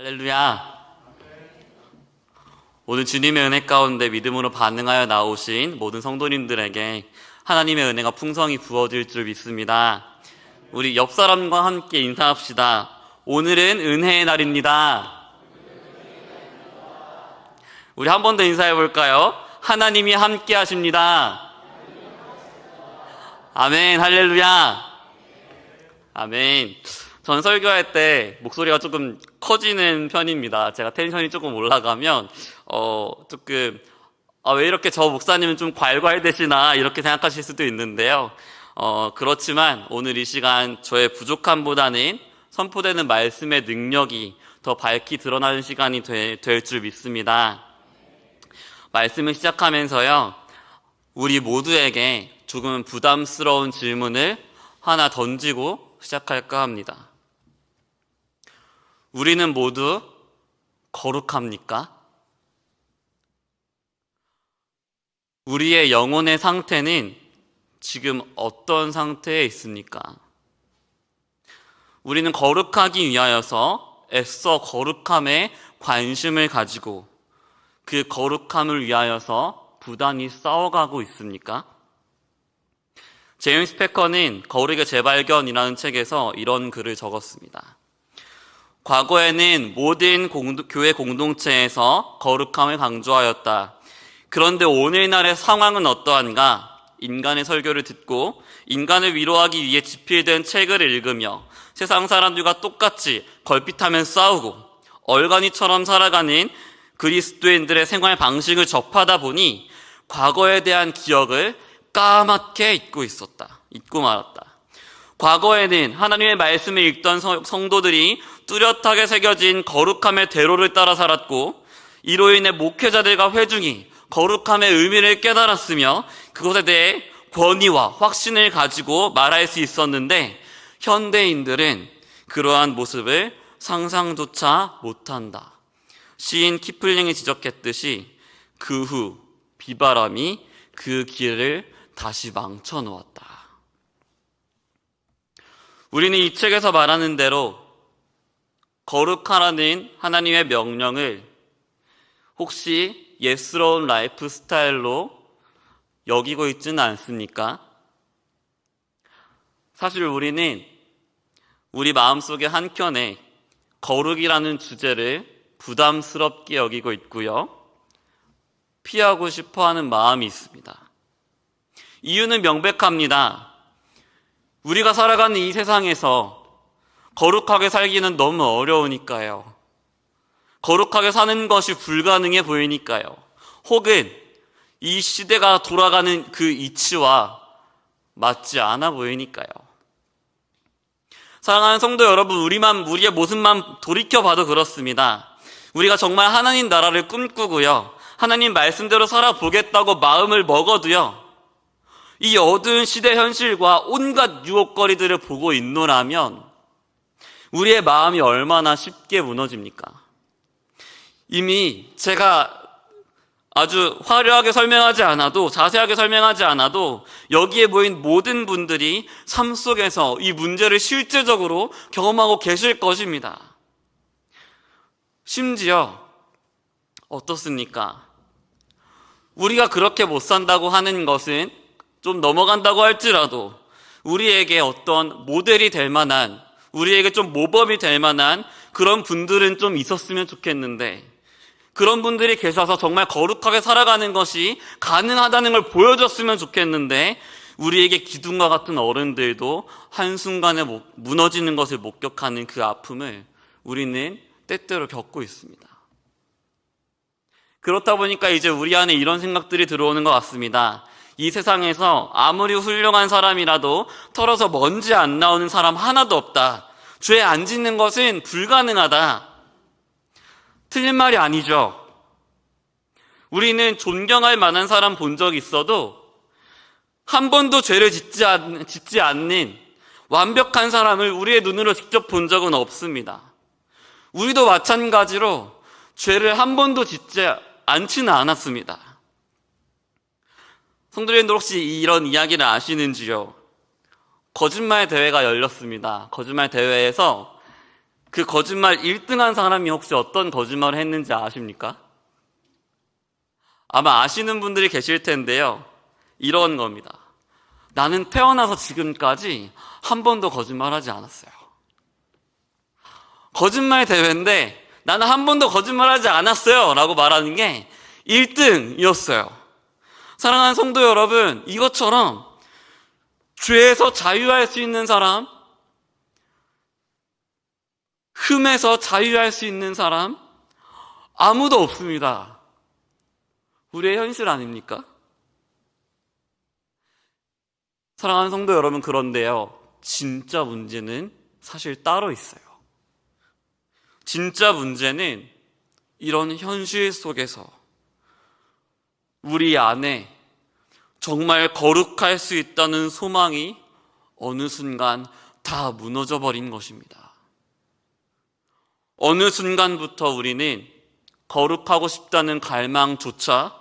할렐루야. 오늘 주님의 은혜 가운데 믿음으로 반응하여 나오신 모든 성도님들에게 하나님의 은혜가 풍성히 부어질 줄 믿습니다. 우리 옆 사람과 함께 인사합시다. 오늘은 은혜의 날입니다. 우리 한 번 더 인사해 볼까요? 하나님이 함께 하십니다. 아멘. 할렐루야. 아멘. 전 설교할 때 목소리가 조금 커지는 편입니다. 제가 텐션이 조금 올라가면 왜 이렇게 저 목사님은 좀 괄괄대시나 이렇게 생각하실 수도 있는데요. 그렇지만 오늘 이 시간 저의 부족함보다는 선포되는 말씀의 능력이 더 밝히 드러나는 시간이 될 줄 믿습니다. 말씀을 시작하면서요, 우리 모두에게 조금 부담스러운 질문을 하나 던지고 시작할까 합니다. 우리는 모두 거룩합니까? 우리의 영혼의 상태는 지금 어떤 상태에 있습니까? 우리는 거룩하기 위하여서 애써 거룩함에 관심을 가지고 그 거룩함을 위하여서 부단히 싸워가고 있습니까? 제임스 패커는 거룩의 재발견이라는 책에서 이런 글을 적었습니다. 과거에는 모든 교회 공동체에서 거룩함을 강조하였다. 그런데 오늘날의 상황은 어떠한가? 인간의 설교를 듣고 인간을 위로하기 위해 집필된 책을 읽으며 세상 사람들과 똑같이 걸핏하면 싸우고 얼간이처럼 살아가는 그리스도인들의 생활 방식을 접하다 보니 과거에 대한 기억을 까맣게 잊고 말았다. 과거에는 하나님의 말씀을 읽던 성도들이 뚜렷하게 새겨진 거룩함의 대로를 따라 살았고 이로 인해 목회자들과 회중이 거룩함의 의미를 깨달았으며 그것에 대해 권위와 확신을 가지고 말할 수 있었는데 현대인들은 그러한 모습을 상상조차 못한다. 시인 키플링이 지적했듯이 그 후 비바람이 그 길을 다시 망쳐놓았다. 우리는 이 책에서 말하는 대로 거룩하라는 하나님의 명령을 혹시 예스러운 라이프 스타일로 여기고 있지는 않습니까? 사실 우리는 우리 마음속의 한켠에 거룩이라는 주제를 부담스럽게 여기고 있고요. 피하고 싶어하는 마음이 있습니다. 이유는 명백합니다. 우리가 살아가는 이 세상에서 거룩하게 살기는 너무 어려우니까요. 거룩하게 사는 것이 불가능해 보이니까요. 혹은 이 시대가 돌아가는 그 이치와 맞지 않아 보이니까요. 사랑하는 성도 여러분, 우리의 모습만 돌이켜봐도 그렇습니다. 우리가 정말 하나님 나라를 꿈꾸고요, 하나님 말씀대로 살아보겠다고 마음을 먹어도요, 이 어두운 시대 현실과 온갖 유혹거리들을 보고 있노라면 우리의 마음이 얼마나 쉽게 무너집니까? 이미 제가 아주 화려하게 설명하지 않아도, 자세하게 설명하지 않아도 여기에 모인 모든 분들이 삶 속에서 이 문제를 실제적으로 경험하고 계실 것입니다. 심지어 어떻습니까? 우리가 그렇게 못 산다고 하는 것은 좀 넘어간다고 할지라도 우리에게 어떤 모델이 될 만한, 우리에게 좀 모범이 될 만한 그런 분들은 좀 있었으면 좋겠는데, 그런 분들이 계셔서 정말 거룩하게 살아가는 것이 가능하다는 걸 보여줬으면 좋겠는데, 우리에게 기둥과 같은 어른들도 한순간에 무너지는 것을 목격하는 그 아픔을 우리는 때때로 겪고 있습니다. 그렇다 보니까 이제 우리 안에 이런 생각들이 들어오는 것 같습니다. 이 세상에서 아무리 훌륭한 사람이라도 털어서 먼지 안 나오는 사람 하나도 없다. 죄 안 짓는 것은 불가능하다. 틀린 말이 아니죠. 우리는 존경할 만한 사람 본 적 있어도 한 번도 죄를 짓지 않는 완벽한 사람을 우리의 눈으로 직접 본 적은 없습니다. 우리도 마찬가지로 죄를 한 번도 짓지 않지는 않았습니다. 성도님들 혹시 이런 이야기를 아시는지요? 거짓말 대회가 열렸습니다. 거짓말 대회에서 그 거짓말 1등한 사람이 혹시 어떤 거짓말을 했는지 아십니까? 아마 아시는 분들이 계실 텐데요. 이런 겁니다. 나는 태어나서 지금까지 한 번도 거짓말하지 않았어요. 거짓말 대회인데 나는 한 번도 거짓말하지 않았어요 라고 말하는 게 1등이었어요. 사랑하는 성도 여러분, 이것처럼 죄에서 자유할 수 있는 사람, 흠에서 자유할 수 있는 사람 아무도 없습니다. 우리의 현실 아닙니까? 사랑하는 성도 여러분, 그런데요, 진짜 문제는 사실 따로 있어요. 진짜 문제는 이런 현실 속에서 우리 안에 정말 거룩할 수 있다는 소망이 어느 순간 다 무너져 버린 것입니다. 어느 순간부터 우리는 거룩하고 싶다는 갈망조차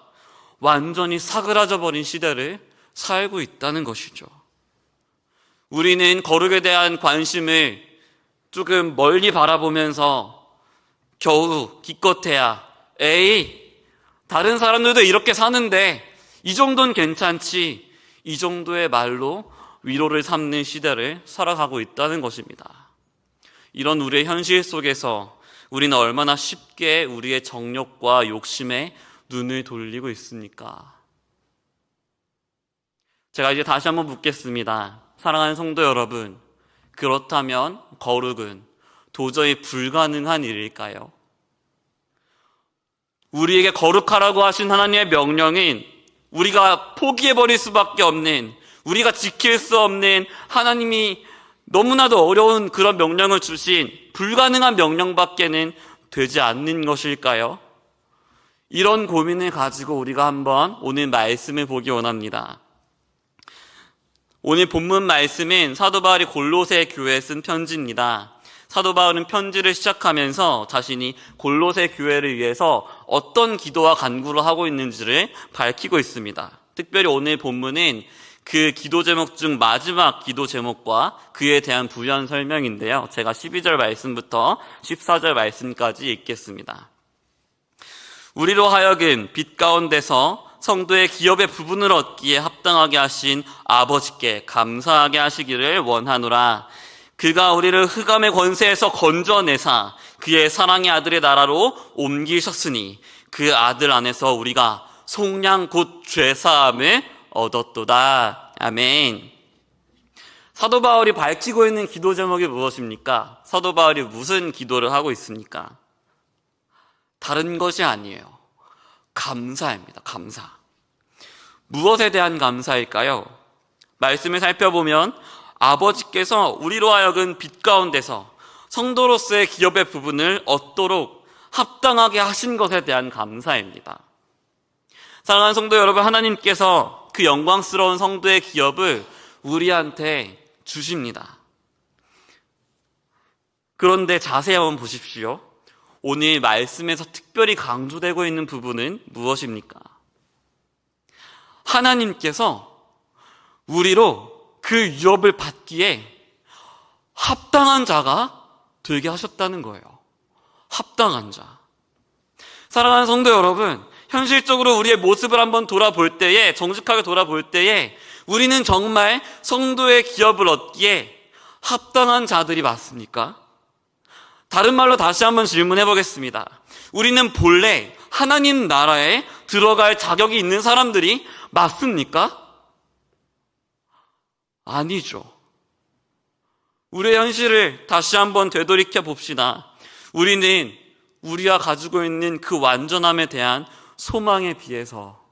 완전히 사그라져 버린 시대를 살고 있다는 것이죠. 우리는 거룩에 대한 관심을 조금 멀리 바라보면서 겨우 기껏해야 에이, 다른 사람들도 이렇게 사는데 이 정도는 괜찮지, 이 정도의 말로 위로를 삼는 시대를 살아가고 있다는 것입니다. 이런 우리의 현실 속에서 우리는 얼마나 쉽게 우리의 정욕과 욕심에 눈을 돌리고 있습니까? 제가 이제 다시 한번 묻겠습니다. 사랑하는 성도 여러분, 그렇다면 거룩은 도저히 불가능한 일일까요? 우리에게 거룩하라고 하신 하나님의 명령인, 우리가 포기해버릴 수밖에 없는, 우리가 지킬 수 없는, 하나님이 너무나도 어려운 그런 명령을 주신 불가능한 명령밖에는 되지 않는 것일까요? 이런 고민을 가지고 우리가 한번 오늘 말씀을 보기 원합니다. 오늘 본문 말씀은 사도 바울이 골로새 교회에 쓴 편지입니다. 사도 바울은 편지를 시작하면서 자신이 골로새 교회를 위해서 어떤 기도와 간구를 하고 있는지를 밝히고 있습니다. 특별히 오늘 본문은 그 기도 제목 중 마지막 기도 제목과 그에 대한 부연 설명인데요. 제가 12절 말씀부터 14절 말씀까지 읽겠습니다. 우리로 하여금 빛 가운데서 성도의 기업의 부분을 얻기에 합당하게 하신 아버지께 감사하게 하시기를 원하노라. 그가 우리를 흑암의 권세에서 건져내사 그의 사랑의 아들의 나라로 옮기셨으니 그 아들 안에서 우리가 속량 곧 죄사함을 얻었도다. 아멘. 사도 바울이 밝히고 있는 기도 제목이 무엇입니까? 사도 바울이 무슨 기도를 하고 있습니까? 다른 것이 아니에요. 감사입니다. 감사. 무엇에 대한 감사일까요? 말씀을 살펴보면 아버지께서 우리로 하여금 빛 가운데서 성도로서의 기업의 부분을 얻도록 합당하게 하신 것에 대한 감사입니다. 사랑하는 성도 여러분, 하나님께서 그 영광스러운 성도의 기업을 우리한테 주십니다. 그런데 자세히 한번 보십시오. 오늘 말씀에서 특별히 강조되고 있는 부분은 무엇입니까? 하나님께서 우리로 그 유업을 받기에 합당한 자가 되게 하셨다는 거예요. 합당한 자. 사랑하는 성도 여러분, 현실적으로 우리의 모습을 한번 돌아볼 때에, 정직하게 돌아볼 때에 우리는 정말 성도의 기업을 얻기에 합당한 자들이 맞습니까? 다른 말로 다시 한번 질문해 보겠습니다. 우리는 본래 하나님 나라에 들어갈 자격이 있는 사람들이 맞습니까? 아니죠. 우리의 현실을 다시 한번 되돌이켜 봅시다. 우리는 우리가 가지고 있는 그 완전함에 대한 소망에 비해서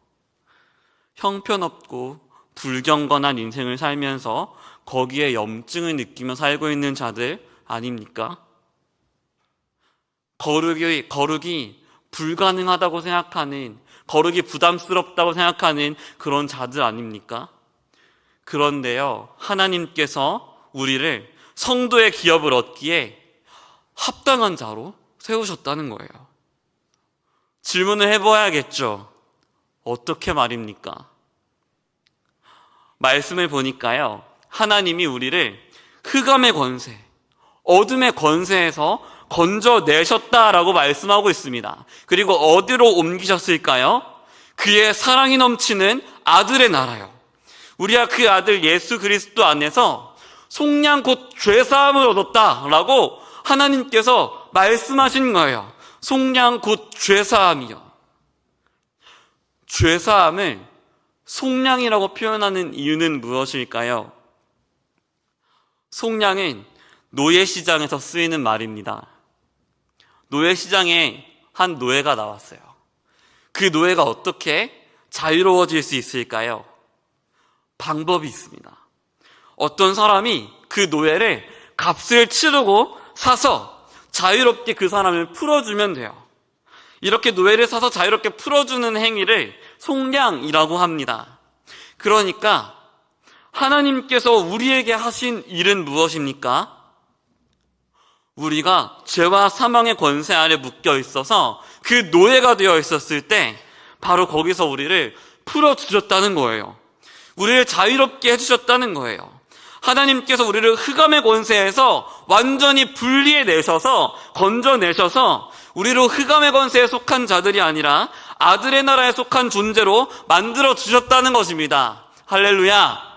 형편없고 불경건한 인생을 살면서 거기에 염증을 느끼며 살고 있는 자들 아닙니까? 거룩이 불가능하다고 생각하는, 거룩이 부담스럽다고 생각하는 그런 자들 아닙니까? 그런데요, 하나님께서 우리를 성도의 기업을 얻기에 합당한 자로 세우셨다는 거예요. 질문을 해봐야겠죠. 어떻게 말입니까? 말씀을 보니까요, 하나님이 우리를 흑암의 권세, 어둠의 권세에서 건져내셨다라고 말씀하고 있습니다. 그리고 어디로 옮기셨을까요? 그의 사랑이 넘치는 아들의 나라요. 우리가 그 아들 예수 그리스도 안에서 속량 곧 죄사함을 얻었다라고 하나님께서 말씀하신 거예요. 속량 곧 죄사함이요. 죄사함을 속량이라고 표현하는 이유는 무엇일까요? 속량은 노예시장에서 쓰이는 말입니다. 노예시장에 한 노예가 나왔어요. 그 노예가 어떻게 자유로워질 수 있을까요? 방법이 있습니다. 어떤 사람이 그 노예를 값을 치르고 사서 자유롭게 그 사람을 풀어주면 돼요. 이렇게 노예를 사서 자유롭게 풀어주는 행위를 속량이라고 합니다. 그러니까 하나님께서 우리에게 하신 일은 무엇입니까? 우리가 죄와 사망의 권세 아래 묶여 있어서 그 노예가 되어 있었을 때 바로 거기서 우리를 풀어주셨다는 거예요. 우리를 자유롭게 해주셨다는 거예요. 하나님께서 우리를 흑암의 권세에서 완전히 분리해내셔서 건져내셔서 우리를 흑암의 권세에 속한 자들이 아니라 아들의 나라에 속한 존재로 만들어주셨다는 것입니다. 할렐루야.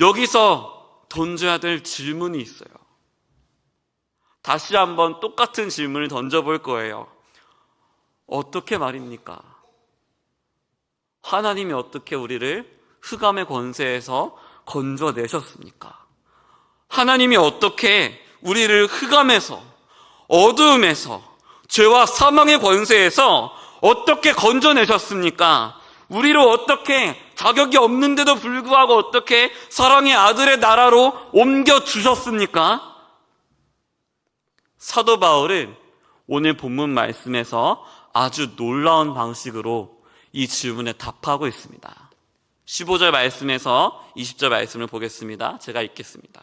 여기서 던져야 될 질문이 있어요. 다시 한번 똑같은 질문을 던져볼 거예요. 어떻게 말입니까? 하나님이 어떻게 우리를 흑암의 권세에서 건져내셨습니까? 하나님이 어떻게 우리를 흑암에서, 어두움에서, 죄와 사망의 권세에서 어떻게 건져내셨습니까? 우리를 어떻게 자격이 없는데도 불구하고 어떻게 사랑의 아들의 나라로 옮겨주셨습니까? 사도 바울은 오늘 본문 말씀에서 아주 놀라운 방식으로 이 질문에 답하고 있습니다. 15절 말씀에서 20절 말씀을 보겠습니다. 제가 읽겠습니다.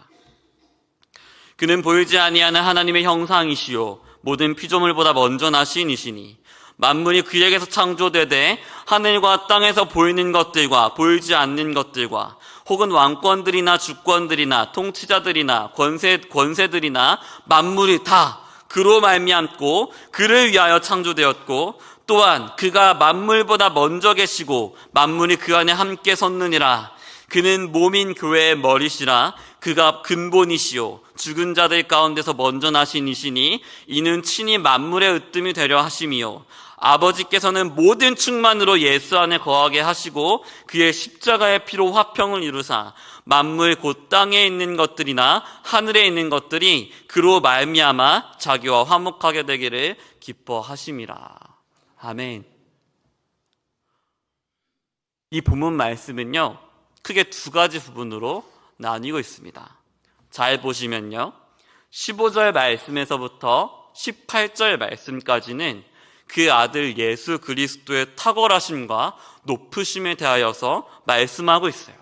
그는 보이지 아니하는 하나님의 형상이시요 모든 피조물보다 먼저 나신 이시니 만물이 그에게서 창조되되 하늘과 땅에서 보이는 것들과 보이지 않는 것들과 혹은 왕권들이나 주권들이나 통치자들이나 권세들이나 만물이 다 그로 말미암고 그를 위하여 창조되었고 또한 그가 만물보다 먼저 계시고 만물이 그 안에 함께 섰느니라. 그는 몸인 교회의 머리시라. 그가 근본이시요 죽은 자들 가운데서 먼저 나신 이시니 이는 친히 만물의 으뜸이 되려 하심이요 아버지께서는 모든 충만으로 예수 안에 거하게 하시고 그의 십자가의 피로 화평을 이루사 만물 곧 땅에 있는 것들이나 하늘에 있는 것들이 그로 말미암아 자기와 화목하게 되기를 기뻐하심이라. 아멘. 이 본문 말씀은요, 크게 두 가지 부분으로 나뉘고 있습니다. 잘 보시면요, 15절 말씀에서부터 18절 말씀까지는 그 아들 예수 그리스도의 탁월하심과 높으심에 대하여서 말씀하고 있어요.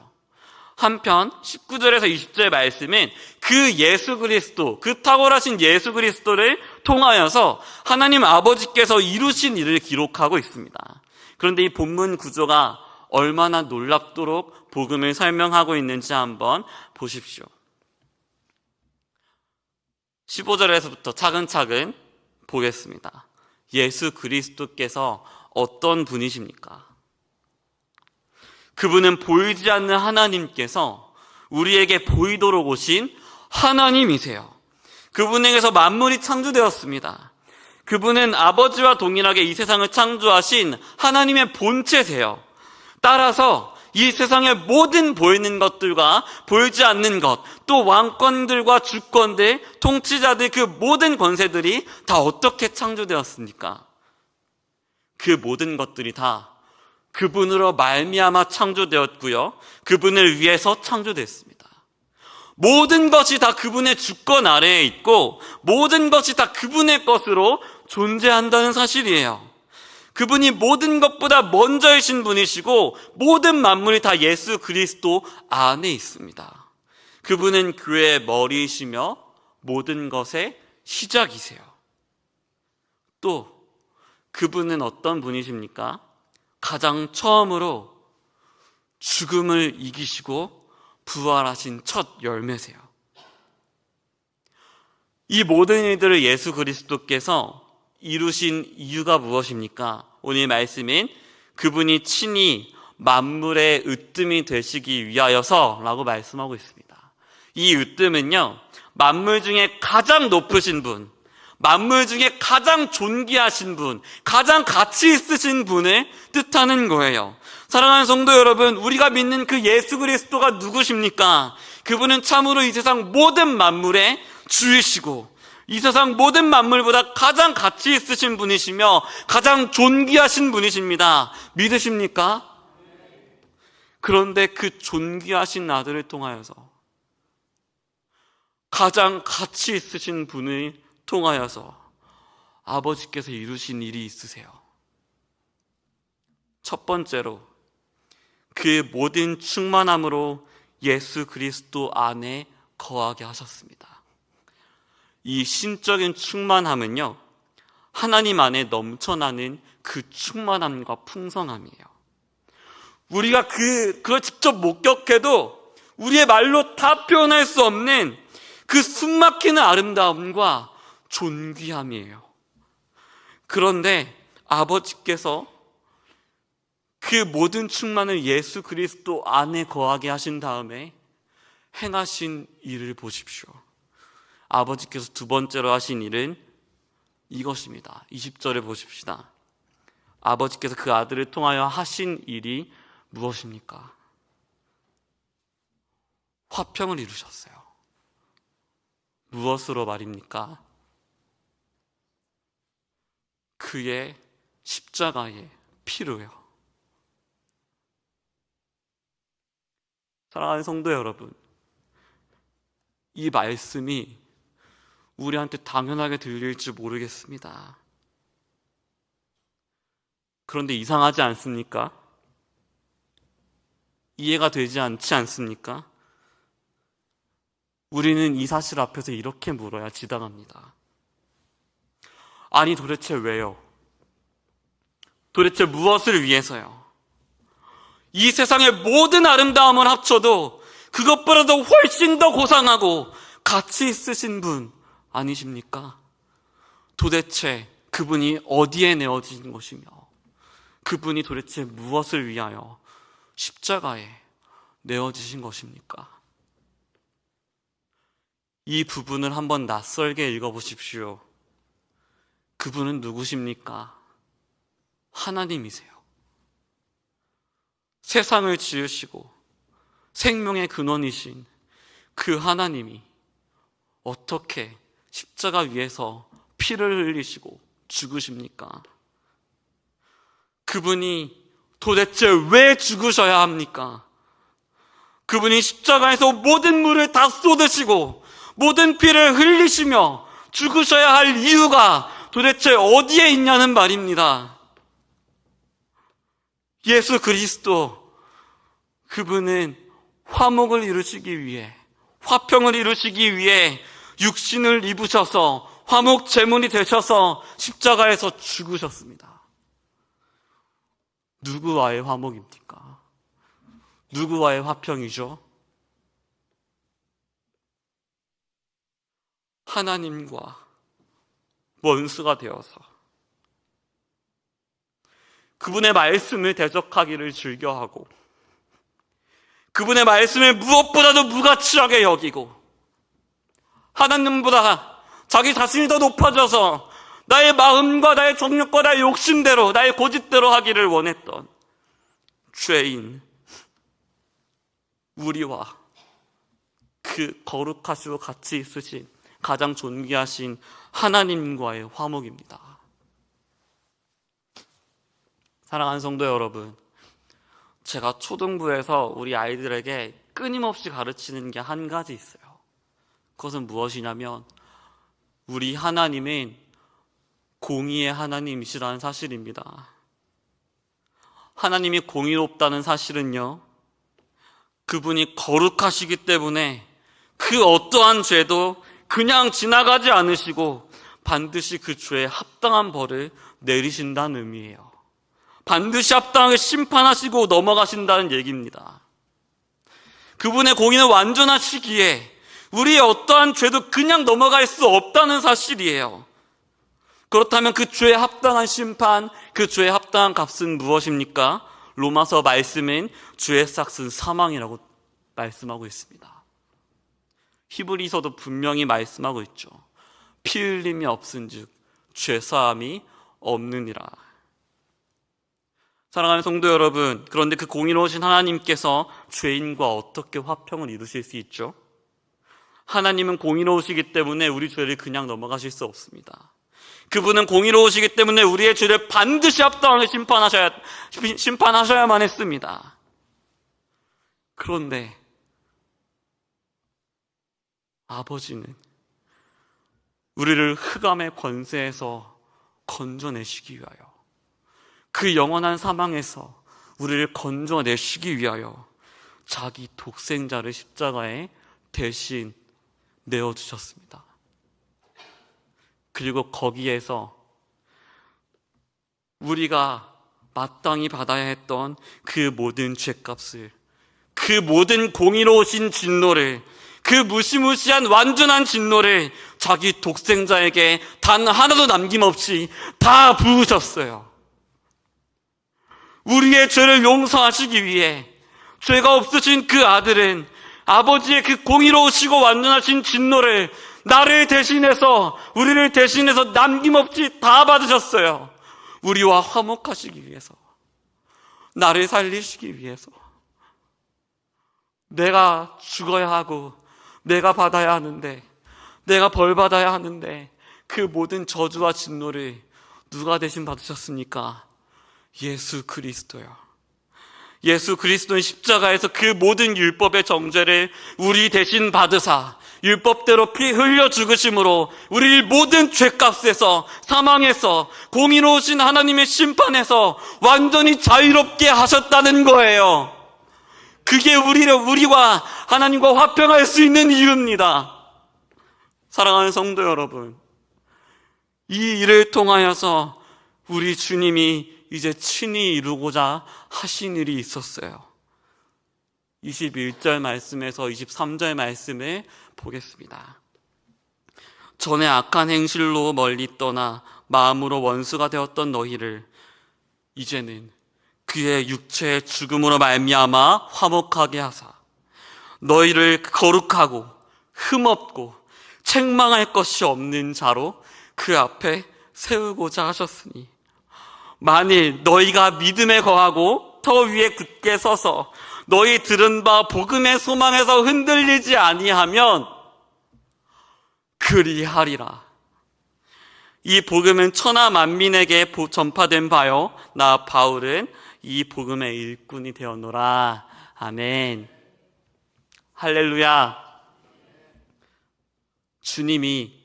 한편 19절에서 20절 말씀은 그 예수 그리스도, 그 탁월하신 예수 그리스도를 통하여서 하나님 아버지께서 이루신 일을 기록하고 있습니다. 그런데 이 본문 구조가 얼마나 놀랍도록 복음을 설명하고 있는지 한번 보십시오. 15절에서부터 차근차근 보겠습니다. 예수 그리스도께서 어떤 분이십니까? 그분은 보이지 않는 하나님께서 우리에게 보이도록 오신 하나님이세요. 그분에게서 만물이 창조되었습니다. 그분은 아버지와 동일하게 이 세상을 창조하신 하나님의 본체세요. 따라서 이 세상의 모든 보이는 것들과 보이지 않는 것, 또 왕권들과 주권들, 통치자들, 그 모든 권세들이 다 어떻게 창조되었습니까? 그 모든 것들이 다 그분으로 말미암아 창조되었고요, 그분을 위해서 창조됐습니다. 모든 것이 다 그분의 주권 아래에 있고 모든 것이 다 그분의 것으로 존재한다는 사실이에요. 그분이 모든 것보다 먼저이신 분이시고 모든 만물이 다 예수 그리스도 안에 있습니다. 그분은 교회의 머리이시며 모든 것의 시작이세요. 또 그분은 어떤 분이십니까? 가장 처음으로 죽음을 이기시고 부활하신 첫 열매세요. 이 모든 일들을 예수 그리스도께서 이루신 이유가 무엇입니까? 오늘 말씀인 그분이 친히 만물의 으뜸이 되시기 위하여서 라고 말씀하고 있습니다. 이 으뜸은요, 만물 중에 가장 높으신 분, 만물 중에 가장 존귀하신 분, 가장 가치 있으신 분을 뜻하는 거예요. 사랑하는 성도 여러분, 우리가 믿는 그 예수 그리스도가 누구십니까? 그분은 참으로 이 세상 모든 만물의 주이시고 이 세상 모든 만물보다 가장 가치 있으신 분이시며 가장 존귀하신 분이십니다. 믿으십니까? 그런데 그 존귀하신 아들을 통하여서, 가장 가치 있으신 분을 통하여서 아버지께서 이루신 일이 있으세요. 첫 번째로 그 모든 충만함으로 예수 그리스도 안에 거하게 하셨습니다. 이 신적인 충만함은요, 하나님 안에 넘쳐나는 그 충만함과 풍성함이에요. 우리가 그걸 직접 목격해도 우리의 말로 다 표현할 수 없는 그 숨막히는 아름다움과 존귀함이에요. 그런데 아버지께서 그 모든 충만을 예수 그리스도 안에 거하게 하신 다음에 행하신 일을 보십시오. 아버지께서 두 번째로 하신 일은 이것입니다. 20절에 보십시다. 아버지께서 그 아들을 통하여 하신 일이 무엇입니까? 화평을 이루셨어요. 무엇으로 말입니까? 그의 십자가의 피로요. 사랑하는 성도 여러분, 이 말씀이 우리한테 당연하게 들릴지 모르겠습니다. 그런데 이상하지 않습니까? 이해가 되지 않지 않습니까? 우리는 이 사실 앞에서 이렇게 물어야 지당합니다. 아니, 도대체 왜요? 도대체 무엇을 위해서요? 이 세상의 모든 아름다움을 합쳐도 그것보다도 훨씬 더 고상하고 가치 있으신 분 아니십니까? 도대체 그분이 어디에 내어진 것이며 그분이 도대체 무엇을 위하여 십자가에 내어지신 것입니까? 이 부분을 한번 낯설게 읽어보십시오. 그분은 누구십니까? 하나님이세요. 세상을 지으시고 생명의 근원이신 그 하나님이 어떻게 십자가 위에서 피를 흘리시고 죽으십니까? 그분이 도대체 왜 죽으셔야 합니까? 그분이 십자가에서 모든 물을 다 쏟으시고 모든 피를 흘리시며 죽으셔야 할 이유가 도대체 어디에 있냐는 말입니다. 예수 그리스도, 그분은 화목을 이루시기 위해, 화평을 이루시기 위해 육신을 입으셔서 화목 제물이 되셔서 십자가에서 죽으셨습니다. 누구와의 화목입니까? 누구와의 화평이죠? 하나님과 원수가 되어서 그분의 말씀을 대적하기를 즐겨하고 그분의 말씀을 무엇보다도 무가치하게 여기고 하나님보다 자기 자신이 더 높아져서 나의 마음과 나의 정욕과 나의 욕심대로 나의 고집대로 하기를 원했던 죄인 우리와 그 거룩하시고 가치 있으신 가장 존귀하신 하나님과의 화목입니다. 사랑하는 성도 여러분, 제가 초등부에서 우리 아이들에게 끊임없이 가르치는 게 한 가지 있어요. 그것은 무엇이냐면 우리 하나님은 공의의 하나님이시라는 사실입니다. 하나님이 공의롭다는 사실은요, 그분이 거룩하시기 때문에 그 어떠한 죄도 그냥 지나가지 않으시고 반드시 그 죄에 합당한 벌을 내리신다는 의미예요. 반드시 합당하게 심판하시고 넘어가신다는 얘기입니다. 그분의 공의는 완전하시기에 우리의 어떠한 죄도 그냥 넘어갈 수 없다는 사실이에요. 그렇다면 그 죄에 합당한 심판, 그 죄에 합당한 값은 무엇입니까? 로마서 말씀은 죄의 삭은 사망이라고 말씀하고 있습니다. 히브리서도 분명히 말씀하고 있죠. 피 흘림이 없은즉 죄사함이 없느니라. 사랑하는 성도 여러분, 그런데 그 공의로우신 하나님께서 죄인과 어떻게 화평을 이루실 수 있죠? 하나님은 공의로우시기 때문에 우리 죄를 그냥 넘어가실 수 없습니다. 그분은 공의로우시기 때문에 우리의 죄를 반드시 합당하게 심판하셔야만 했습니다. 그런데 아버지는 우리를 흑암의 권세에서 건져내시기 위하여, 그 영원한 사망에서 우리를 건져내시기 위하여 자기 독생자를 십자가에 대신 내어주셨습니다. 그리고 거기에서 우리가 마땅히 받아야 했던 그 모든 죄값을, 그 모든 공의로우신 진노를, 그 무시무시한 완전한 진노를 자기 독생자에게 단 하나도 남김없이 다 부으셨어요. 우리의 죄를 용서하시기 위해 죄가 없으신 그 아들은 아버지의 그 공의로우시고 완전하신 진노를 나를 대신해서, 우리를 대신해서 남김없이 다 받으셨어요. 우리와 화목하시기 위해서, 나를 살리시기 위해서. 내가 죽어야 하고 내가 받아야 하는데, 내가 벌 받아야 하는데 그 모든 저주와 진노를 누가 대신 받으셨습니까? 예수 그리스도요. 예수 그리스도는 십자가에서 그 모든 율법의 정죄를 우리 대신 받으사 율법대로 피 흘려 죽으심으로 우리 모든 죄값에서, 사망에서, 공의로우신 하나님의 심판에서 완전히 자유롭게 하셨다는 거예요. 그게 우리와 하나님과 화평할 수 있는 이유입니다. 사랑하는 성도 여러분, 이 일을 통하여서 우리 주님이 이제 친히 이루고자 하신 일이 있었어요. 21절 말씀에서 23절 말씀을 보겠습니다. 전에 악한 행실로 멀리 떠나 마음으로 원수가 되었던 너희를 이제는 그의 육체의 죽음으로 말미암아 화목하게 하사 너희를 거룩하고 흠없고 책망할 것이 없는 자로 그 앞에 세우고자 하셨으니, 만일 너희가 믿음에 거하고 터 위에 굳게 서서 너희 들은 바 복음의 소망에서 흔들리지 아니하면 그리하리라. 이 복음은 천하 만민에게 전파된 바요, 나 바울은 이 복음의 일꾼이 되었노라. 아멘. 할렐루야. 주님이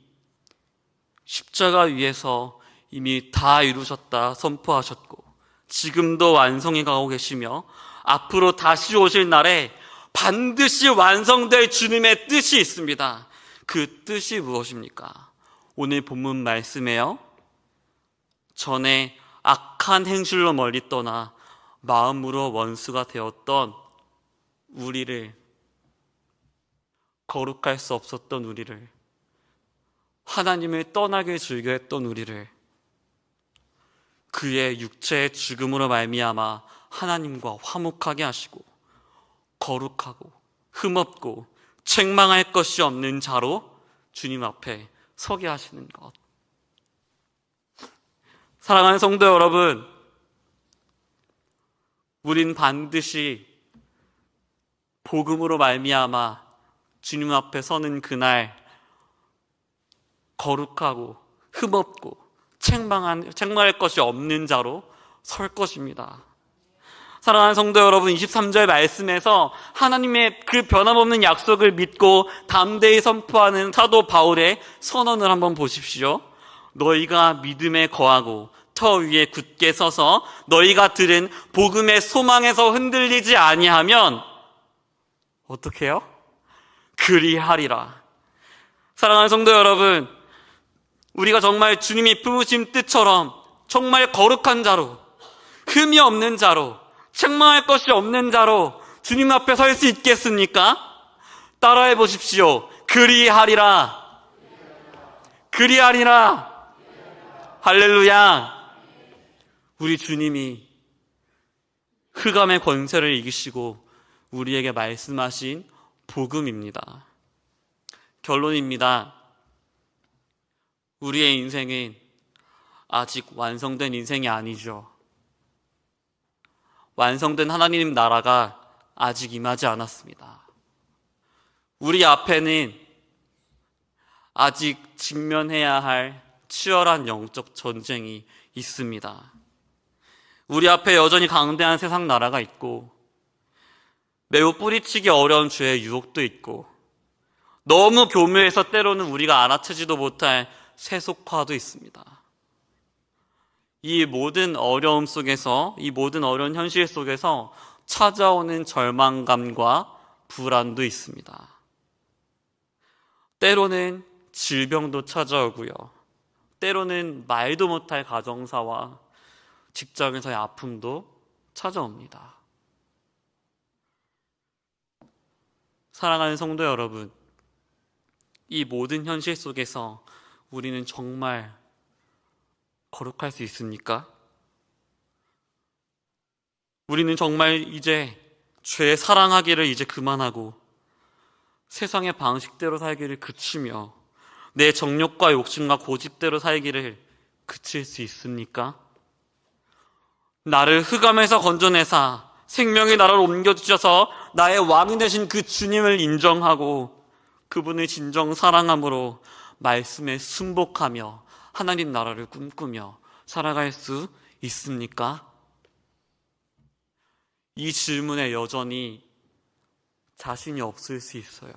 십자가 위에서 이미 다 이루셨다 선포하셨고, 지금도 완성해 가고 계시며 앞으로 다시 오실 날에 반드시 완성될 주님의 뜻이 있습니다. 그 뜻이 무엇입니까? 오늘 본문 말씀에요, 전에 악한 행실로 멀리 떠나 마음으로 원수가 되었던 우리를, 거룩할 수 없었던 우리를, 하나님을 떠나게 즐겨했던 우리를 그의 육체의 죽음으로 말미암아 하나님과 화목하게 하시고 거룩하고 흠없고 책망할 것이 없는 자로 주님 앞에 서게 하시는 것. 사랑하는 성도 여러분, 우린 반드시 복음으로 말미암아 주님 앞에 서는 그날 거룩하고 흠없고 책망할 것이 없는 자로 설 것입니다. 사랑하는 성도 여러분, 23절 말씀에서 하나님의 그 변함없는 약속을 믿고 담대히 선포하는 사도 바울의 선언을 한번 보십시오. 너희가 믿음에 거하고 터 위에 굳게 서서 너희가 들은 복음의 소망에서 흔들리지 아니하면 어떻게 해요? 그리하리라. 사랑하는 성도 여러분, 우리가 정말 주님이 품으신 뜻처럼 정말 거룩한 자로, 흠이 없는 자로, 책망할 것이 없는 자로 주님 앞에 설 수 있겠습니까? 따라해 보십시오. 그리하리라. 그리하리라. 할렐루야. 우리 주님이 흑암의 권세를 이기시고 우리에게 말씀하신 복음입니다. 결론입니다. 우리의 인생은 아직 완성된 인생이 아니죠. 완성된 하나님 나라가 아직 임하지 않았습니다. 우리 앞에는 아직 직면해야 할 치열한 영적 전쟁이 있습니다. 우리 앞에 여전히 강대한 세상 나라가 있고, 매우 뿌리치기 어려운 죄의 유혹도 있고, 너무 교묘해서 때로는 우리가 알아채지도 못할 세속화도 있습니다. 이 모든 어려움 속에서, 이 모든 어려운 현실 속에서 찾아오는 절망감과 불안도 있습니다. 때로는 질병도 찾아오고요. 때로는 말도 못할 가정사와 직장에서의 아픔도 찾아옵니다. 사랑하는 성도 여러분, 이 모든 현실 속에서 우리는 정말 거룩할 수 있습니까? 우리는 정말 이제 죄 사랑하기를 이제 그만하고 세상의 방식대로 살기를 그치며 내 정욕과 욕심과 고집대로 살기를 그칠 수 있습니까? 나를 흑암에서 건져내사 생명의 나라로 옮겨주셔서 나의 왕이 되신 그 주님을 인정하고 그분을 진정 사랑함으로 말씀에 순복하며 하나님 나라를 꿈꾸며 살아갈 수 있습니까? 이 질문에 여전히 자신이 없을 수 있어요.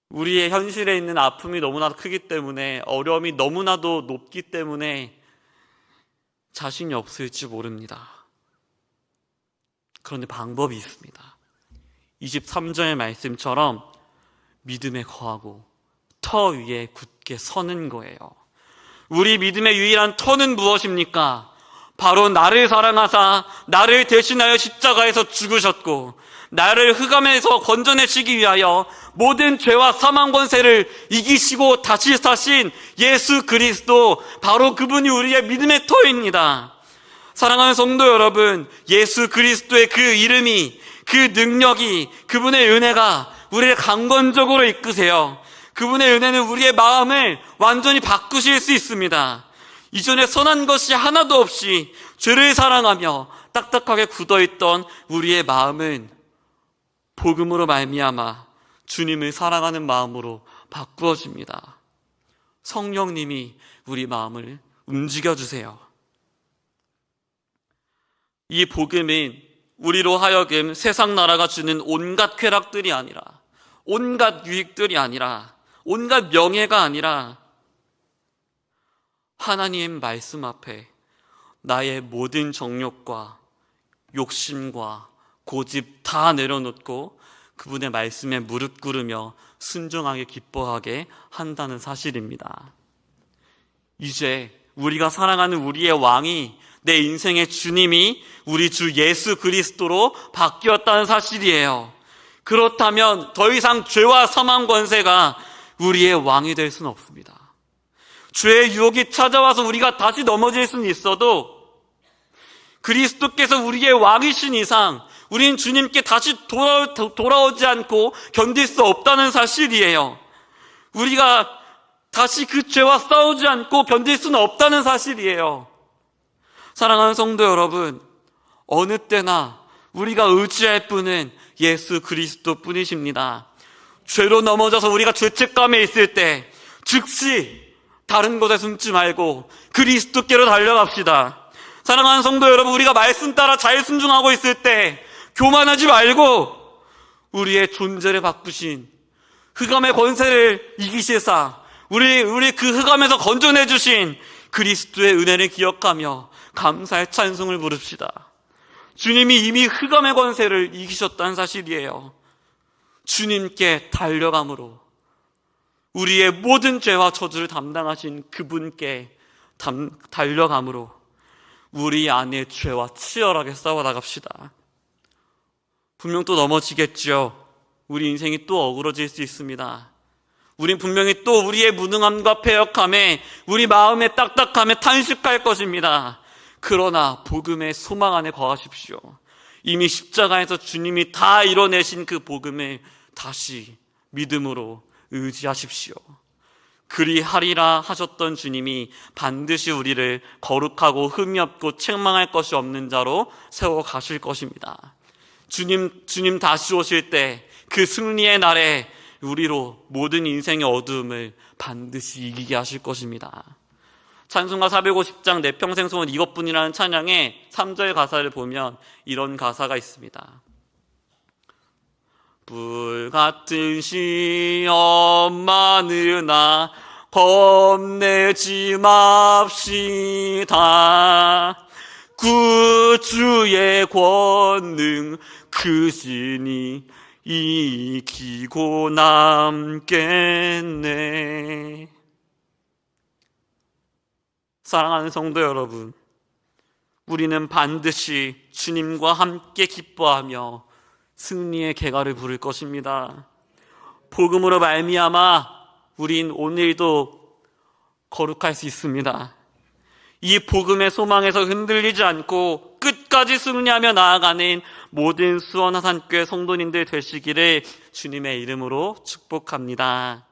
우리의 현실에 있는 아픔이 너무나 크기 때문에, 어려움이 너무나도 높기 때문에 자신이 없을지 모릅니다. 그런데 방법이 있습니다. 23절의 말씀처럼 믿음에 거하고 터 위에 굳게 서는 거예요. 우리 믿음의 유일한 터는 무엇입니까? 바로 나를 사랑하사 나를 대신하여 십자가에서 죽으셨고 나를 흑암에서 건져내시기 위하여 모든 죄와 사망 권세를 이기시고 다시 사신 예수 그리스도, 바로 그분이 우리의 믿음의 터입니다. 사랑하는 성도 여러분, 예수 그리스도의 그 이름이, 그 능력이, 그분의 은혜가 우리를 강건적으로 이끄세요. 그분의 은혜는 우리의 마음을 완전히 바꾸실 수 있습니다. 이전에 선한 것이 하나도 없이 죄를 사랑하며 딱딱하게 굳어있던 우리의 마음은 복음으로 말미암아 주님을 사랑하는 마음으로 바꾸어집니다. 성령님이 우리 마음을 움직여주세요. 이 복음은 우리로 하여금 세상 나라가 주는 온갖 쾌락들이 아니라, 온갖 유익들이 아니라, 온갖 명예가 아니라 하나님 말씀 앞에 나의 모든 정욕과 욕심과 고집 다 내려놓고 그분의 말씀에 무릎 꿇으며 순종하게 기뻐하게 한다는 사실입니다. 이제 우리가 사랑하는 우리의 왕이, 내 인생의 주님이 우리 주 예수 그리스도로 바뀌었다는 사실이에요. 그렇다면 더 이상 죄와 사망 권세가 우리의 왕이 될 수는 없습니다. 죄의 유혹이 찾아와서 우리가 다시 넘어질 수는 있어도 그리스도께서 우리의 왕이신 이상 우리는 주님께 다시 돌아오지 않고 견딜 수 없다는 사실이에요. 우리가 다시 그 죄와 싸우지 않고 견딜 수는 없다는 사실이에요. 사랑하는 성도 여러분, 어느 때나 우리가 의지할 분은 예수 그리스도 뿐이십니다. 죄로 넘어져서 우리가 죄책감에 있을 때 즉시 다른 곳에 숨지 말고 그리스도께로 달려갑시다. 사랑하는 성도 여러분, 우리가 말씀 따라 잘 순종하고 있을 때 교만하지 말고 우리의 존재를 바꾸신 흑암의 권세를 이기시사 우리 그 흑암에서 건져내 주신 그리스도의 은혜를 기억하며 감사의 찬송을 부릅시다. 주님이 이미 흑암의 권세를 이기셨다는 사실이에요. 주님께 달려감으로 우리의 모든 죄와 저주를 담당하신 그분께 달려감으로 우리 안의 죄와 치열하게 싸워나갑시다. 분명 또 넘어지겠죠. 우리 인생이 또 어그러질 수 있습니다. 우린 분명히 또 우리의 무능함과 패역함에, 우리 마음의 딱딱함에 탄식할 것입니다. 그러나 복음의 소망 안에 거하십시오. 이미 십자가에서 주님이 다 이뤄내신 그 복음을 다시 믿음으로 의지하십시오. 그리하리라 하셨던 주님이 반드시 우리를 거룩하고 흠이 없고 책망할 것이 없는 자로 세워 가실 것입니다. 주님 다시 오실 때 그 승리의 날에 우리로 모든 인생의 어두움을 반드시 이기게 하실 것입니다. 찬송가 450장 내 평생 소원 이것뿐이라는 찬양의 3절 가사를 보면 이런 가사가 있습니다. 불같은 시험만으나 겁내지 맙시다. 구주의 권능 크시니 이기고 남겠네. 사랑하는 성도 여러분, 우리는 반드시 주님과 함께 기뻐하며 승리의 개가를 부를 것입니다. 복음으로 말미암아 우린 오늘도 거룩할 수 있습니다. 이 복음의 소망에서 흔들리지 않고 끝까지 승리하며 나아가는 모든 수원하산교회 성도님들 되시기를 주님의 이름으로 축복합니다.